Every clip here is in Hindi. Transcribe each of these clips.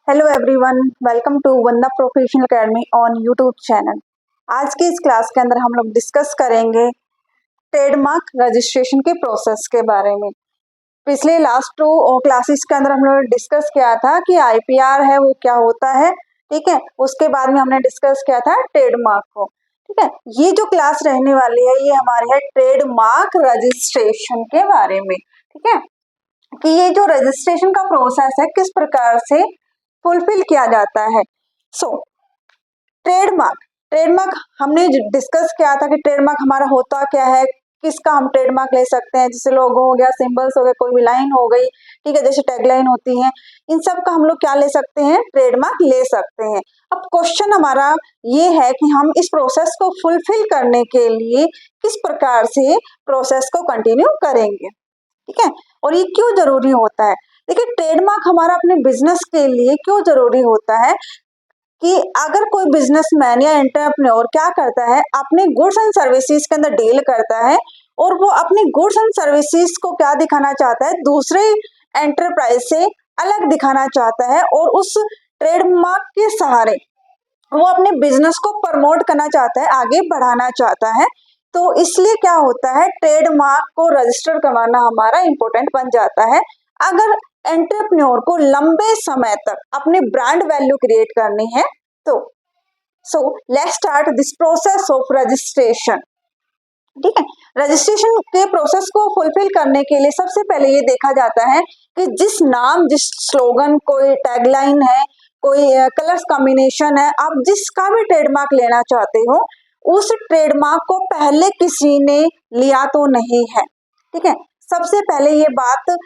Hello everyone, welcome to Vandana professional academy on YouTube channel. आज की इस क्लास के अंदर हम लोग डिस्कस करेंगे ट्रेडमार्क रजिस्ट्रेशन के प्रोसेस के बारे में। पिछले लास्ट टू क्लासेस के अंदर हम लोग ने डिस्कस किया था कि आईपीआर है वो क्या होता है, ठीक है। उसके बाद में हमने डिस्कस किया था ट्रेडमार्क को, ठीक है। ये जो क्लास रहने वाली है ये हमारी है ट्रेडमार्क रजिस्ट्रेशन के बारे में, ठीक है। कि ये जो रजिस्ट्रेशन का प्रोसेस है किस प्रकार से फुलफिल किया जाता है। सो ट्रेडमार्क ट्रेडमार्क हमने डिस्कस किया था कि ट्रेडमार्क हमारा होता क्या है, किसका हम ट्रेडमार्क ले सकते हैं। जैसे लोगो हो गया, सिंबल्स हो गए, कोई भी लाइन हो गई, ठीक है, जैसे टैगलाइन होती है, इन सब का हम लोग क्या ले सकते हैं, ट्रेडमार्क ले सकते हैं। अब क्वेश्चन हमारा ये है कि हम इस प्रोसेस को फुलफिल करने के लिए किस प्रकार से प्रोसेस को कंटिन्यू करेंगे, ठीक है। और ये क्यों जरूरी होता है। देखिए, ट्रेडमार्क हमारा अपने बिजनेस के लिए क्यों जरूरी होता है कि अगर कोई बिजनेसमैन या एंटरप्रेन्योर क्या करता है, अपने गुड्स एंड सर्विसेज के अंदर डील करता है और वो अपनी गुड्स एंड सर्विसेज को क्या दिखाना चाहता है, दूसरे एंटरप्राइज से अलग दिखाना चाहता है और उस ट्रेडमार्क के सहारे वो अपने बिजनेस को प्रमोट करना चाहता है, आगे बढ़ाना चाहता है। तो इसलिए क्या होता है, ट्रेडमार्क को रजिस्टर करवाना हमारा इंपॉर्टेंट बन जाता है। अगर एंटरप्रेन्योर को लंबे समय तक अपनी ब्रांड वैल्यू क्रिएट करनी है तो let's start this process of registration, ठीक है। रजिस्ट्रेशन के प्रोसेस को फुलफिल करने के लिए सबसे पहले ये देखा जाता है कि जिस नाम, जिस स्लोगन, कोई टैगलाइन है, कोई कलर्स कॉम्बिनेशन है, आप जिसका भी ट्रेडमार्क लेना चाहते हो उस ट्रेडमार्क को पहले किसी ने लिया तो नहीं है, ठीक है। सबसे पहले ये बात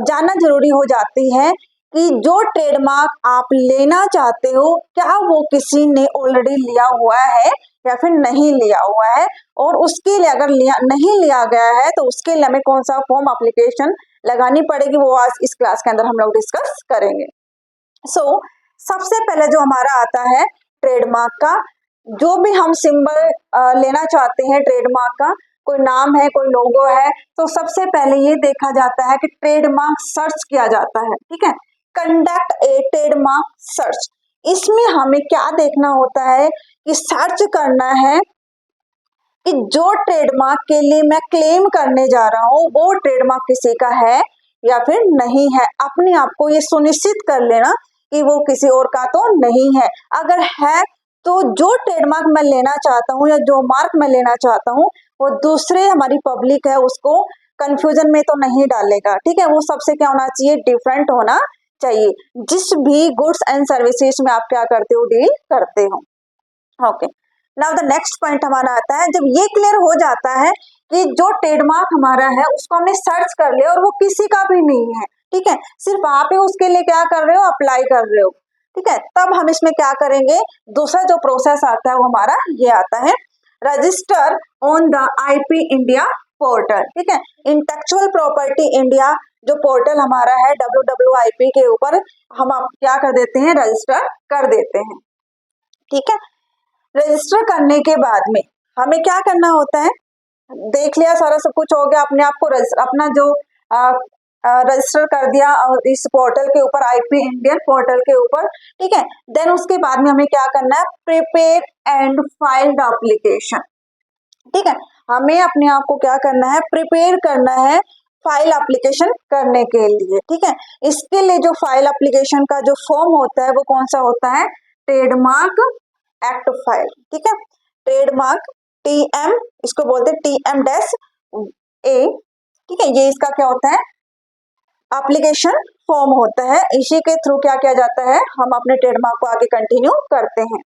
जानना जरूरी हो जाती है कि जो ट्रेडमार्क आप लेना चाहते हो क्या वो किसी ने ऑलरेडी लिया हुआ है या फिर नहीं लिया हुआ है, और उसके लिए अगर नहीं लिया गया है तो उसके लिए हमें कौन सा फॉर्म एप्लीकेशन लगानी पड़ेगी, वो आज इस क्लास के अंदर हम लोग डिस्कस करेंगे। सबसे पहले जो हमारा आता है ट्रेडमार्क का, जो भी हम सिंबल लेना चाहते हैं ट्रेडमार्क का, कोई नाम है, कोई लोगो है, तो सबसे पहले ये देखा जाता है कि ट्रेडमार्क सर्च किया जाता है, ठीक है। कंडक्ट ए ट्रेडमार्क सर्च, इसमें हमें क्या देखना होता है कि सर्च करना है कि जो ट्रेडमार्क के लिए मैं क्लेम करने जा रहा हूँ वो ट्रेडमार्क किसी का है या फिर नहीं है। अपने आप को ये सुनिश्चित कर लेना कि वो किसी और का तो नहीं है। अगर है तो जो ट्रेडमार्क मैं लेना चाहता हूँ या जो मार्क मैं लेना चाहता हूँ वो दूसरे हमारी पब्लिक है उसको कंफ्यूजन में तो नहीं डालेगा, ठीक है। वो सबसे क्या होना चाहिए, डिफरेंट होना चाहिए, जिस भी गुड्स एंड सर्विसेज में आप क्या करते हो, डील करते हो। Okay, now the next point हमारा आता है, जब ये क्लियर हो जाता है कि जो ट्रेडमार्क हमारा है उसको हमने सर्च कर लिया और वो किसी का भी नहीं है, ठीक है, सिर्फ आप ही उसके लिए क्या कर रहे हो, अप्लाई कर रहे हो, ठीक है। तब हम इसमें क्या करेंगे, दूसरा जो प्रोसेस आता है वो हमारा ये आता है, register on the IP India portal, ठीक है। इंटेलेक्चुअल प्रॉपर्टी इंडिया जो पोर्टल हमारा है WWIP के ऊपर हम आप क्या कर देते हैं, रजिस्टर कर देते हैं, ठीक है। रजिस्टर करने के बाद में हमें क्या करना होता है, देख लिया सारा सब कुछ हो गया, अपने आप को अपना जो रजिस्टर कर दिया इस पोर्टल के ऊपर, आईपी इंडियन पोर्टल के ऊपर, ठीक है। देन उसके बाद में हमें क्या करना है, prepare and file the application, ठीक है। हमें अपने आप को क्या करना है, प्रिपेयर करना है फाइल एप्लीकेशन करने के लिए, ठीक है। इसके लिए जो फाइल एप्लीकेशन का जो फॉर्म होता है वो कौन सा होता है, ट्रेडमार्क एक्ट फाइल, ठीक है। ट्रेडमार्क TM, इसको बोलते हैं TM-A, ठीक है। ये इसका क्या होता है, एप्लीकेशन फॉर्म होता है, इसी के थ्रू क्या किया जाता है, हम अपने ट्रेडमार्क को आगे कंटिन्यू करते हैं,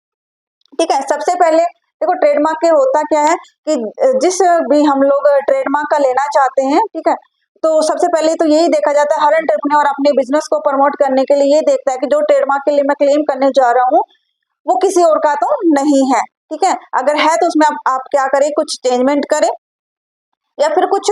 ठीक है। सबसे पहले देखो ट्रेडमार्क के होता क्या है कि जिस भी हम लोग ट्रेडमार्क का लेना चाहते हैं, ठीक है, तो सबसे पहले तो यही देखा जाता है, हर एंटरप्रेन्योर अपने बिजनेस को प्रमोट करने के लिए ये देखता है कि जो ट्रेडमार्क के लिए मैं क्लेम करने जा रहा हूँ वो किसी और का तो नहीं है, ठीक है। अगर है तो उसमें आप क्या करें, कुछ चेंजमेंट करें या फिर कुछ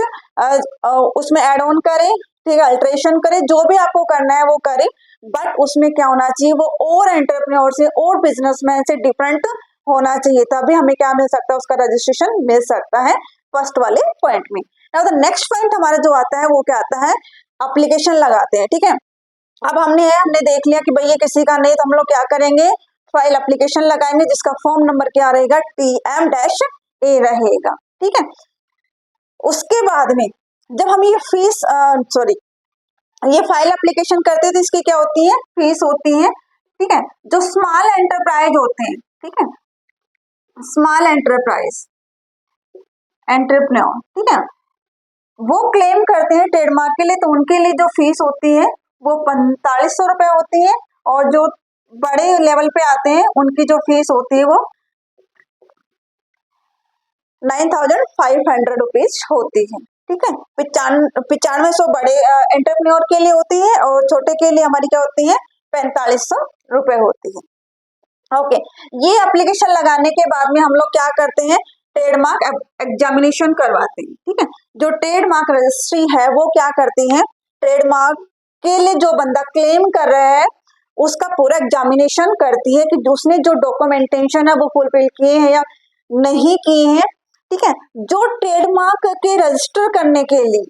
उसमें एड ऑन करें, ठीक है, अल्ट्रेशन करें, जो भी आपको करना है वो करें, बट उसमें क्या होना चाहिए, वो और एंटरप्रेन्योर से और बिजनेसमैन से डिफरेंट होना चाहिए, तभी हमें क्या मिल सकता है, उसका रजिस्ट्रेशन मिल सकता है फर्स्ट वाले पॉइंट में। नाउ द नेक्स्ट पॉइंट हमारा जो आता है वो क्या आता है, एप्लीकेशन लगाते हैं, ठीक है। अब हमने देख लिया कि भाई ये किसी का नहीं, तो हम लोग क्या करेंगे, फाइल एप्लीकेशन लगाएंगे जिसका फॉर्म नंबर क्या रहेगा, TM-A रहेगा। ठीक है, उसके बाद में जब हम ये फीस सॉरी ये फाइल एप्लीकेशन करते हैं तो इसकी क्या होती है, फीस होती है। ठीक है, जो स्मॉल एंटरप्राइज होते हैं, ठीक है, स्मॉल एंटरप्रेन्योर, ठीक है, वो क्लेम करते हैं ट्रेडमार्क के लिए, तो उनके लिए जो फीस होती है वो 4500 रुपए होती है, और जो बड़े लेवल पे आते हैं उनकी जो फीस होती है वो 9500 रुपीज होती है। ठीक है, 9500 बड़े एंटरप्रेन्योर के लिए होती है, और छोटे के लिए हमारी क्या होती है, 4500 रुपए होती है। ओके, ये एप्लीकेशन लगाने के बाद में हम लोग क्या करते हैं, ट्रेडमार्क एग्जामिनेशन करवाते हैं। ठीक है, जो ट्रेडमार्क रजिस्ट्री है वो क्या करती है, ट्रेडमार्क के लिए जो बंदा क्लेम कर रहा है उसका पूरा एग्जामिनेशन करती है कि उसने जो डॉक्यूमेंटेशन है वो फुलफिल किए हैं या नहीं किए हैं। ठीक है, जो ट्रेडमार्क के रजिस्टर करने के लिए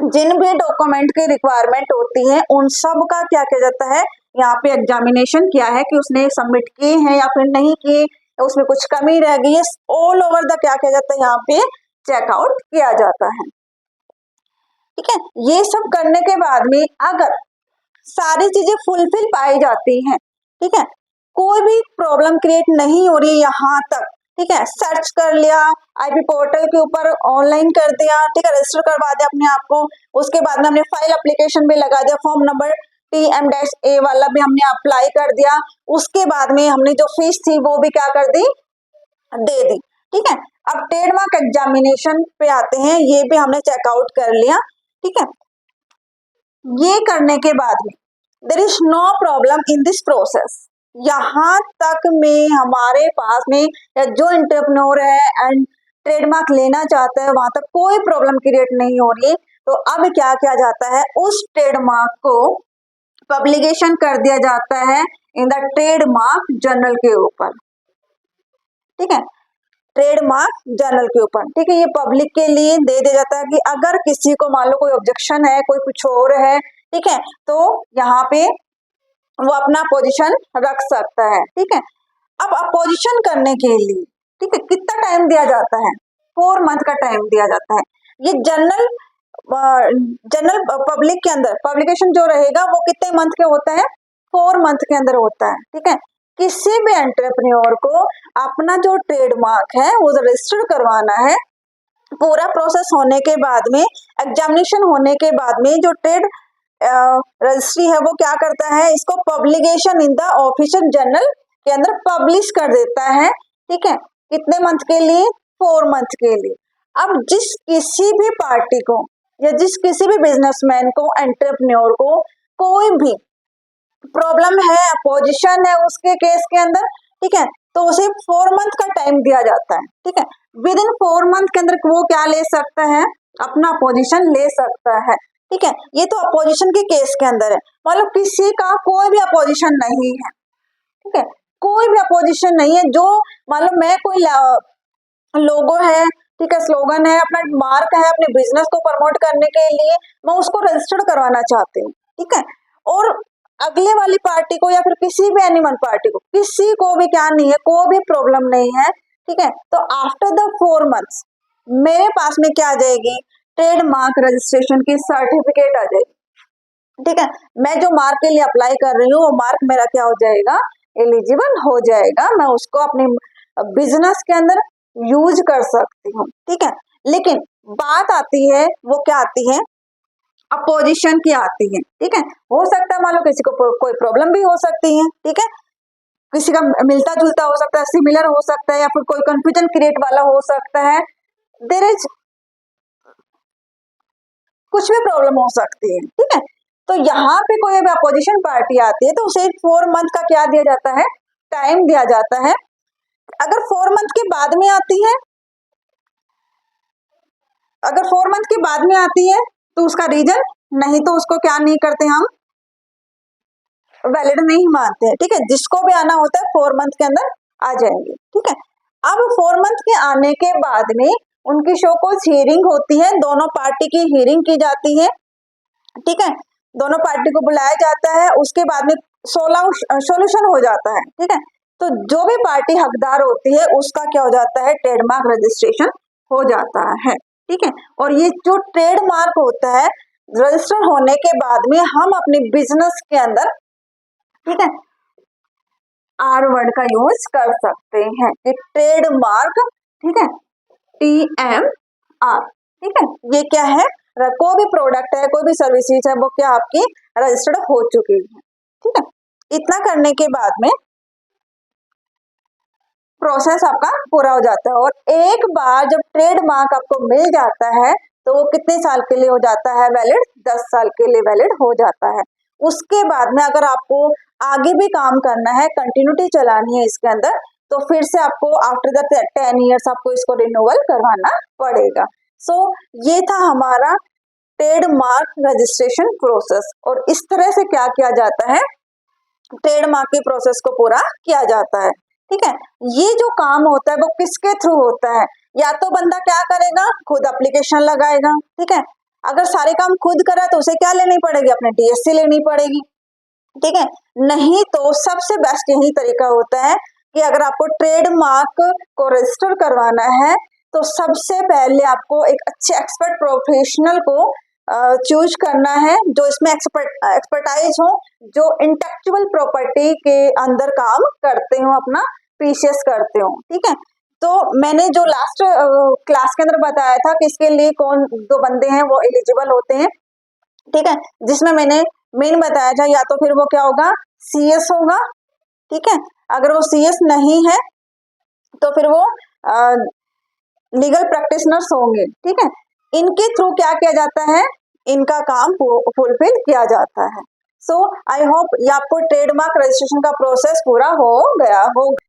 जिन भी डॉक्यूमेंट की रिक्वायरमेंट होती है उन सब का क्या किया जाता है, यहाँ पे एग्जामिनेशन किया है कि उसने सबमिट किए हैं या फिर नहीं किए, उसमें कुछ कमी रह गई है, ऑल ओवर द क्या किया जाता है, यहाँ पे चेकआउट किया जाता है। ठीक है, ये सब करने के बाद में अगर सारी चीजें फुलफिल पाई जाती हैं, ठीक है, कोई भी प्रॉब्लम क्रिएट नहीं हो रही यहाँ तक, ठीक है, सर्च कर लिया आईपी पोर्टल के ऊपर, ऑनलाइन कर दिया, ठीक है, रजिस्टर करवा दिया अपने आप को, उसके बाद में हमने फाइल एप्लीकेशन भी लगा दिया, फॉर्म नंबर TM-A वाला भी हमने अप्लाई कर दिया, उसके बाद में हमने जो फीस थी वो भी क्या कर दी, दे दी। ठीक है, अब ट्रेडमार्क एग्जामिनेशन पे आते हैं, ये भी हमने चेकआउट कर लिया। ठीक है, ये करने के बाद में there is no problem in this process, यहाँ तक में हमारे पास में या जो एंटरप्रेन्योर है एंड ट्रेडमार्क लेना चाहता है वहां तक कोई प्रॉब्लम क्रिएट नहीं हो रही, तो अब क्या किया जाता है, उस ट्रेडमार्क को पब्लिकेशन कर दिया जाता है इन द ट्रेडमार्क जर्नल के ऊपर। ठीक है, ट्रेडमार्क जर्नल के ऊपर, ठीक है, ये पब्लिक के लिए दे दिया जाता है कि अगर किसी को मान लो कोई ऑब्जेक्शन है, कोई कुछ और है, ठीक है, तो यहाँ पे वो अपना पोजीशन रख सकता है। ठीक है, अब अपोजिशन करने के लिए, ठीक है, कितना टाइम दिया जाता है, 4 मंथ का टाइम दिया जाता है। ये जनरल पब्लिक के अंदर पब्लिकेशन जो रहेगा वो कितने मंथ के होता है, 4 मंथ के अंदर होता है। ठीक है, किसी भी एंटरप्रेन्योर को अपना जो ट्रेडमार्क है वो रजिस्टर करवाना है, पूरा प्रोसेस होने के बाद में, एग्जामिनेशन होने के बाद में जो ट्रेड रजिस्ट्री है वो क्या करता है, इसको publication in the official journal के अंदर पब्लिश कर देता है। ठीक है, कितने मंथ के लिए, 4 मंथ के लिए। अब जिस किसी भी पार्टी को या जिस किसी भी बिजनेसमैन को, एंटरप्रेन्योर को कोई भी प्रॉब्लम है, अपोजिशन है उसके केस के अंदर, ठीक है, तो उसे 4 मंथ का टाइम दिया जाता है। ठीक है, विद इन 4 मंथ के अंदर वो क्या ले सकता है, अपना अपोजिशन ले सकता है। ठीक है, ये तो अपोजिशन के केस के अंदर है, मतलब किसी का कोई भी अपोजिशन नहीं है। ठीक है, कोई भी अपोजिशन नहीं है, जो मान लो मैं कोई लोगो है, ठीक है, स्लोगन है, अपना मार्क है, अपने बिजनेस को प्रमोट करने के लिए मैं उसको रजिस्टर्ड करवाना चाहती हूँ। ठीक है, और अगले वाली पार्टी को या फिर किसी भी एनिमल पार्टी को, किसी को भी क्या नहीं है, कोई भी प्रॉब्लम नहीं है। ठीक है, तो आफ्टर द 4 मंथ्स मेरे पास में क्या आ जाएगी, ट्रेडमार्क रजिस्ट्रेशन की सर्टिफिकेट आ जाएगी। ठीक है, मैं जो मार्क के लिए अप्लाई कर रही हूँ वो मार्क मेरा क्या हो जाएगा, एलिजिबल हो जाएगा, मैं उसको अपने बिजनेस के अंदर यूज कर सकती हूँ। ठीक है, लेकिन बात आती है, वो क्या आती है, अपोजिशन की आती है। ठीक है, हो सकता है मान लो किसी को कोई प्रॉब्लम भी हो सकती है, ठीक है, किसी का मिलता जुलता हो सकता है, सिमिलर हो सकता है, या फिर कोई कंफ्यूजन क्रिएट वाला हो सकता है, देयर इज कुछ भी प्रॉब्लम हो सकती है। ठीक है, तो यहाँ पे कोई भी अपोजिशन पार्टी आती है तो उसे 4 मंथ का क्या दिया जाता है, टाइम दिया जाता है। अगर 4 मंथ के बाद में आती है, अगर 4 मंथ के बाद में आती है तो उसका रीजन, नहीं तो उसको क्या नहीं करते, हम वैलिड नहीं मानते हैं। ठीक है, जिसको भी आना होता है 4 मंथ के अंदर आ जाएंगे। ठीक है, अब 4 मंथ के आने के बाद में उनकी शो को हियरिंग होती है, दोनों पार्टी की हियरिंग की जाती है। ठीक है, दोनों पार्टी को बुलाया जाता है, उसके बाद में सोल्यूशन हो जाता है, ठीक है। तो जो भी पार्टी हकदार होती है उसका क्या हो जाता है, ट्रेडमार्क रजिस्ट्रेशन हो जाता है, ठीक है। और ये जो ट्रेडमार्क होता है, रजिस्टर होने के बाद में हम अपने बिजनेस के अंदर, ठीक है, आर वर्ड का यूज कर सकते हैं कि ट्रेडमार्क, ठीक है, TMR, ठीक है। ये क्या है, कोई भी प्रोडक्ट है, कोई भी सर्विसेज है, वो क्या आपकी रजिस्टर्ड हो चुकी है, ठीक है। इतना करने के बाद में प्रोसेस आपका पूरा हो जाता है। और एक बार जब ट्रेडमार्क आपको मिल जाता है तो वो कितने साल के लिए हो जाता है वैलिड, 10 साल के लिए वैलिड हो जाता है। उसके बाद में अगर आपको आगे भी काम करना है, कंटिन्यूटी चलानी है इसके अंदर, तो फिर से आपको आफ्टर द 10 ईयर्स आपको इसको रिन्यूअल करवाना पड़ेगा। सो ये था हमारा ट्रेडमार्क रजिस्ट्रेशन प्रोसेस। और इस तरह से क्या किया जाता है, ट्रेडमार्क के प्रोसेस को पूरा किया जाता है, ठीक है। ये जो काम होता है वो किसके थ्रू होता है, या तो बंदा क्या करेगा, खुद एप्लीकेशन लगाएगा, ठीक है। अगर सारे काम खुद करा तो उसे क्या लेनी पड़ेगी, अपने DSC लेनी पड़ेगी, ठीक है। नहीं तो सबसे बेस्ट यही तरीका होता है कि अगर आपको ट्रेडमार्क को रजिस्टर करवाना है तो सबसे पहले आपको एक अच्छे एक्सपर्ट प्रोफेशनल को चूज करना है, जो इसमें एक्सपर्टाइज हो, जो इंटेलेक्चुअल प्रॉपर्टी के अंदर काम करते हो, अपना पीसीएस करते हो, ठीक है। तो मैंने जो लास्ट क्लास के अंदर बताया था कि इसके लिए कौन दो बंदे हैं वो एलिजिबल होते हैं, ठीक है, जिसमें मैंने मेन बताया था, या तो फिर वो क्या होगा, CS होगा, ठीक है। अगर वो CS नहीं है तो फिर वो लीगल प्रैक्टिशनर्स होंगे, ठीक है। इनके थ्रू क्या किया जाता है, इनका काम फुलफिल किया जाता है। सो आई होप ये आपको ट्रेडमार्क रजिस्ट्रेशन का प्रोसेस पूरा हो गया होगा।